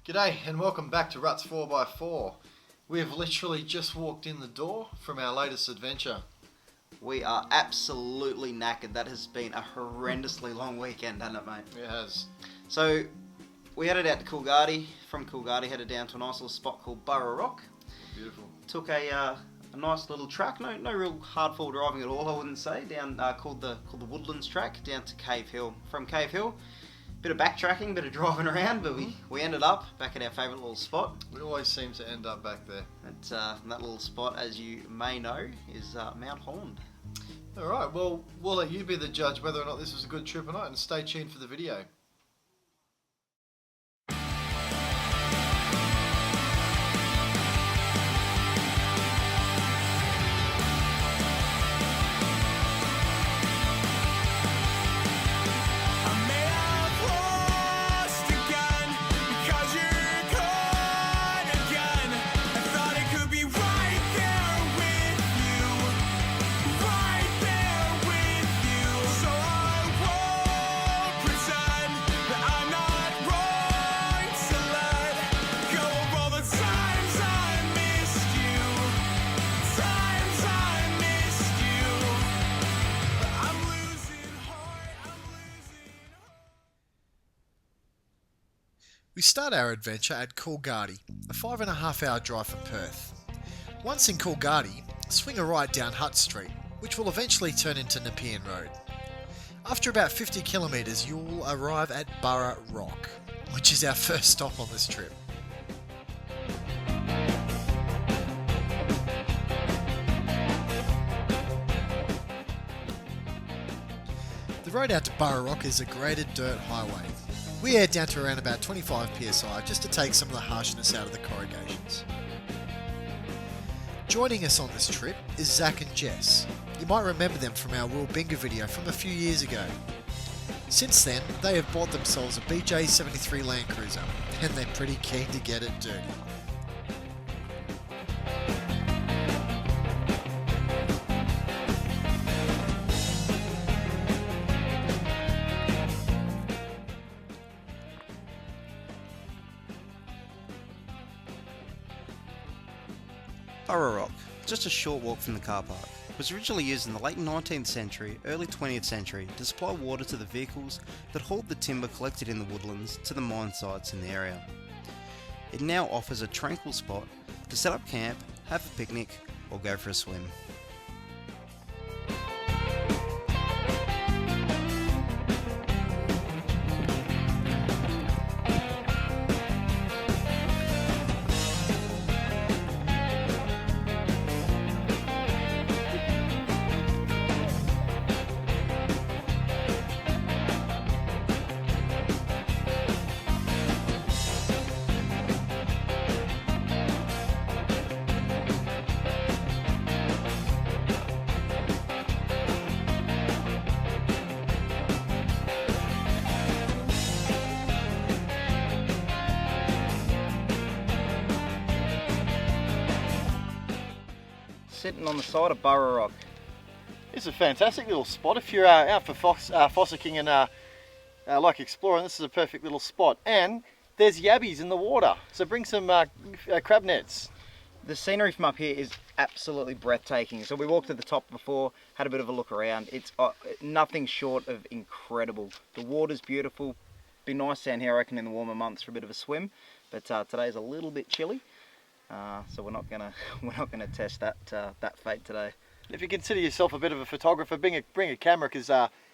G'day and welcome back to Ruts4x4. We have literally just walked in the door from our latest adventure. We are absolutely knackered. That has been a horrendously long weekend, hasn't it, mate? It has. So, we headed out to Coolgardie. From Coolgardie, headed down to a nice little spot called Burra Rock. Beautiful. Took a nice little track. No real hardfall driving at all, I wouldn't say. Down called the Woodlands track down to Cave Hill. From Cave Hill, bit of backtracking, bit of driving around, but we ended up back at our favourite little spot. We always seem to end up back there. That little spot, as you may know, is Mount Holland. Alright, well, we'll let you be the judge whether or not this was a good trip or not, and stay tuned for the video. We start our adventure at Coolgardie, a 5.5 hour drive from Perth. Once in Coolgardie, swing a right down Hutt Street, which will eventually turn into Nepean Road. After about 50 kilometres, you will arrive at Burra Rock, which is our first stop on this trip. The road out to Burra Rock is a graded dirt highway. We aired down to around about 25 psi just to take some of the harshness out of the corrugations. Joining us on this trip is Zach and Jess. You might remember them from our Woolbinga video from a few years ago. Since then, they have bought themselves a BJ75 Land Cruiser, and they're pretty keen to get it dirty. Burra Rock, just a short walk from the car park, was originally used in the late 19th century, early 20th century to supply water to the vehicles that hauled the timber collected in the woodlands to the mine sites in the area. It now offers a tranquil spot to set up camp, have a picnic, or go for a swim. Sitting on the side of Burra Rock. It's a fantastic little spot. If you're out for fossicking and like exploring, this is a perfect little spot. And there's yabbies in the water, so bring some crab nets. The scenery from up here is absolutely breathtaking. So we walked to the top before, had a bit of a look around. It's nothing short of incredible. The water's beautiful. Be nice down here, I reckon, in the warmer months for a bit of a swim. But today's a little bit chilly. So we're not gonna test that fate today. If you consider yourself a bit of a photographer, bring a camera, because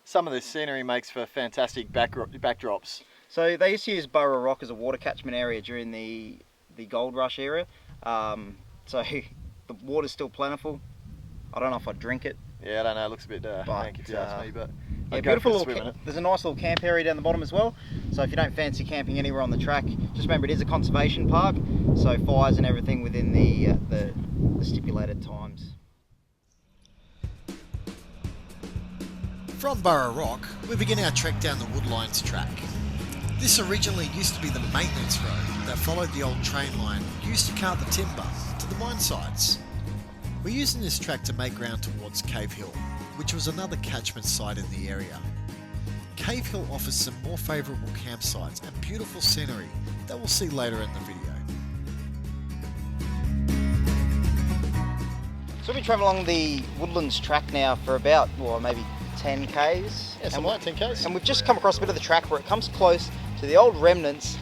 some of this scenery makes for fantastic backdrops. So they used to use Burra Rock as a water catchment area during the gold rush era. So the water's still plentiful. I don't know if I'd drink it. Yeah, I don't know. It looks a bit dank if you ask me, but yeah, beautiful little. There's a nice little camp area down the bottom as well. So if you don't fancy camping anywhere on the track, just remember it is a conservation park, so fires and everything within the stipulated times. From Burra Rock, we begin our trek down the Woodlines track. This originally used to be the maintenance road that followed the old train line used to cart the timber to the mine sites. We're using this track to make ground towards Cave Hill, which was another catchment site in the area. Cave Hill offers some more favourable campsites and beautiful scenery that we'll see later in the video. So we've been travelling along the Woodlands track now for about, well, maybe 10 k's. Yeah, something like 10 k's. And we've just come across a bit of the track where it comes close to the old remnants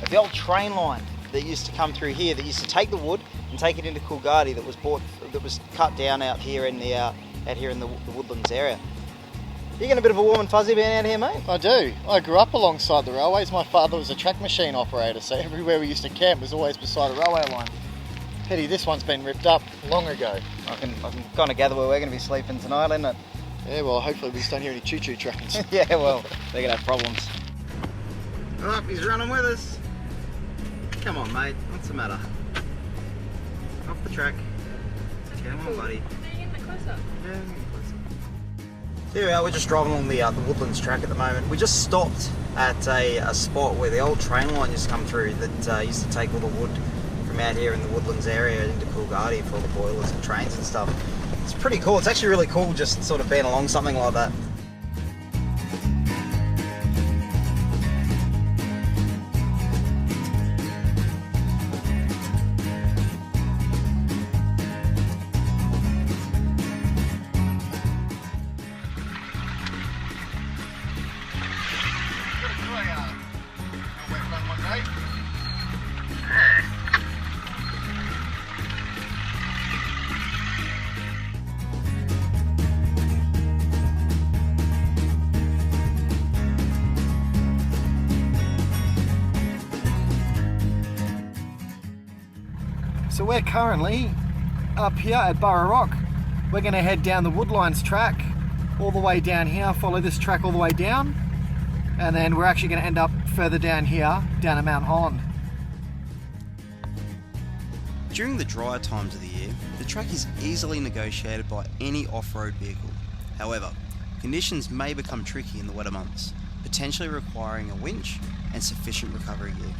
of the old train line that used to come through here, that used to take the wood and take it into Coolgardie, that was cut down out here in the Woodlands area. You getting a bit of a warm and fuzzy being out here, mate? I do. I grew up alongside the railways. My father was a track machine operator, so everywhere we used to camp was always beside a railway line. Pity this one's been ripped up long ago. I can kind of gather where we're going to be sleeping tonight, isn't it? Yeah, well, hopefully we just don't hear any choo-choo trains. Yeah, well, they're going to have problems. Oh, he's running with us. Come on, mate. What's the matter? Off the track. Come on, buddy. Can you get a bit closer? Yeah, here we are, we're just driving along the Woodlands track at the moment. We just stopped at a spot where the old train line used to come through that used to take all the wood from out here in the Woodlands area into Coolgardie for all the boilers and trains and stuff. It's pretty cool. It's actually really cool just sort of being along something like that. So we're currently up here at Burra Rock. We're going to head down the Woodlines track all the way down here, follow this track all the way down, and then we're actually going to end up further down here, down at Mount Holland. During the drier times of the year, the track is easily negotiated by any off-road vehicle. However, conditions may become tricky in the wetter months, potentially requiring a winch and sufficient recovery gear.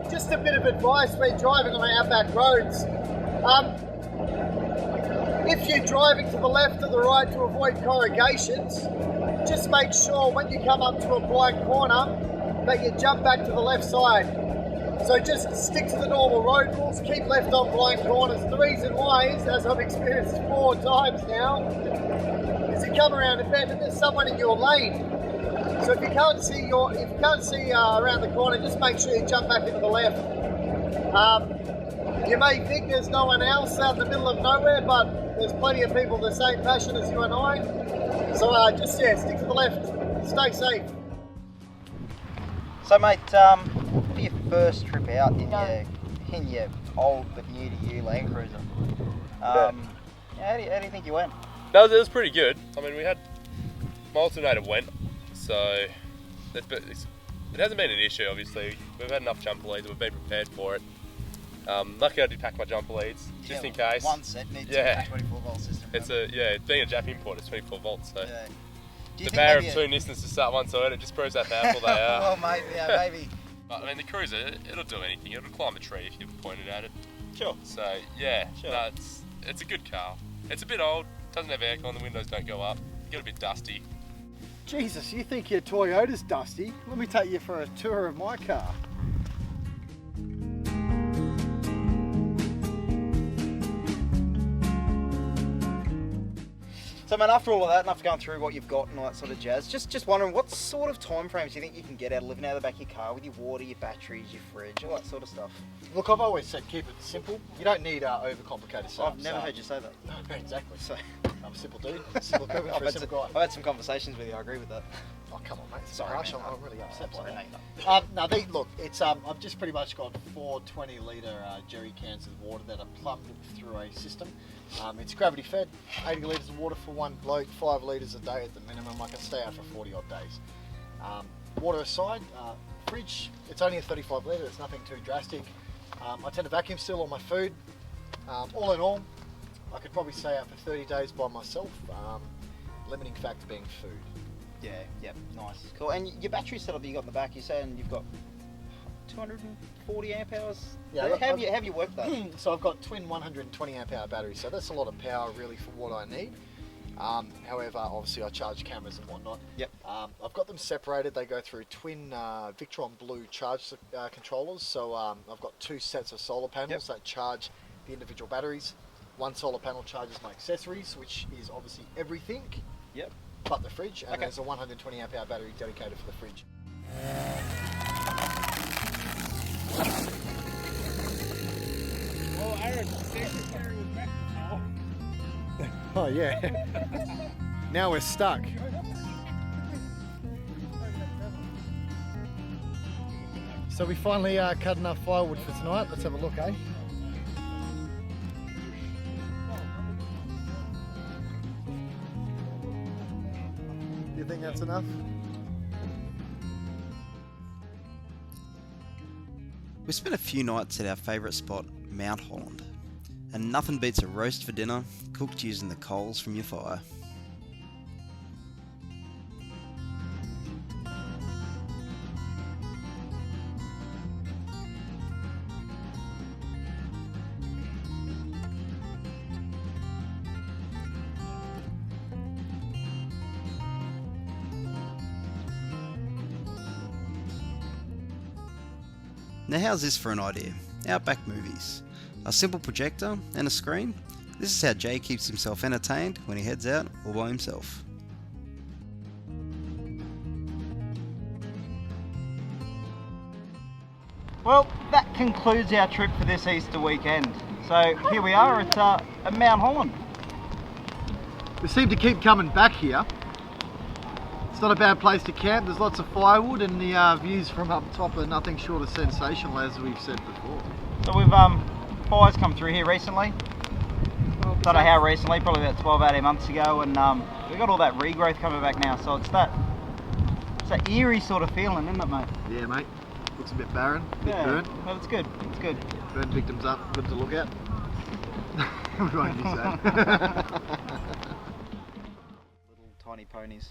Just a bit of advice when driving on outback roads. If you're driving to the left or the right to avoid corrugations, just make sure when you come up to a blind corner that you jump back to the left side. So just stick to the normal road rules, keep left on blind corners. The reason why is, as I've experienced 4 times now, is you come around a bend and there's someone in your lane. So if you can't see around the corner, just make sure you jump back into the left. You may think there's no one else out in the middle of nowhere, but there's plenty of people the same passion as you and I. So stick to the left, stay safe. So, mate, for your first trip out in your old but new to you Land Cruiser, how do you think you went? No, it was pretty good. I mean, we had my alternator went, so it hasn't been an issue. Obviously, we've had enough jumper leads. We've been prepared for it. Luckily, I did pack my jumper leads just in case. One set needs a 24 volt system. Being a Jap import, it's 24 volts. So the power of 2 Nissans to start one side, it just proves how powerful they are. Well, mate, yeah, maybe. But, I mean, the Cruiser, it'll do anything. It'll climb a tree if you point it at it. Sure. So yeah, Sure. no, it's a good car. It's a bit old. Doesn't have aircon. The windows don't go up. Get a bit dusty. Jesus, you think your Toyota's dusty? Let me take you for a tour of my car. So, man, after all of that, and after going through what you've got and all that sort of jazz, just wondering what sort of time frames do you think you can get out of living out of the back of your car with your water, your batteries, your fridge, all that sort of stuff? Look, I've always said keep it simple. You don't need overcomplicated stuff. I've never heard you say that. No, exactly. So, I'm a simple dude. Simple equipment for a simple guy. I've had some conversations with you. I agree with that. Oh, come on, mate. Sorry, Rush, mate. I'm really upset by Sorry, that. No, look, it's I've just pretty much got 4 20-litre jerry cans of water that are plumbed through a system. It's gravity fed, 80 litres of water for one bloke, 5 litres a day at the minimum. I can stay out for 40 odd days. Water aside, fridge, it's only a 35 litre, it's nothing too drastic. I tend to vacuum seal all my food. All in all, I could probably stay out for 30 days by myself, limiting factor being food. Yeah, nice. Cool. And your battery setup that you got in the back, you're saying you've got 240 amp hours? Yeah, How have you worked that? So I've got twin 120 amp hour batteries, so that's a lot of power really for what I need. However, obviously I charge cameras and whatnot. Yep. I've got them separated. They go through twin Victron Blue charge controllers. So I've got 2 sets of solar panels that charge the individual batteries. One solar panel charges my accessories, which is obviously everything. Yep. But the fridge, and Okay. there's a 120 amp hour battery dedicated for the fridge. Oh, Aaron, secretary was back before. Oh yeah. Now we're stuck. So we finally cut enough firewood for tonight. Let's have a look, eh? Do you think that's enough? We spent a few nights at our favourite spot, Mount Holland, and nothing beats a roast for dinner, cooked using the coals from your fire. Now how's this for an idea? Outback movies. A simple projector and a screen. This is how Jay keeps himself entertained when he heads out all by himself. Well, that concludes our trip for this Easter weekend. So here we are at Mount Holland. We seem to keep coming back here. It's not a bad place to camp. There's lots of firewood, and the views from up top are nothing short of sensational, as we've said before. So we've fires come through here recently. Don't know how recently, probably about 12, 18 months ago, and we've got all that regrowth coming back now. So it's that eerie sort of feeling, isn't it, mate? Yeah, mate. Looks a bit barren, a bit Yeah, burnt. but it's good. It's good. Burn victims up, good to look at. We won't use that. Little tiny ponies.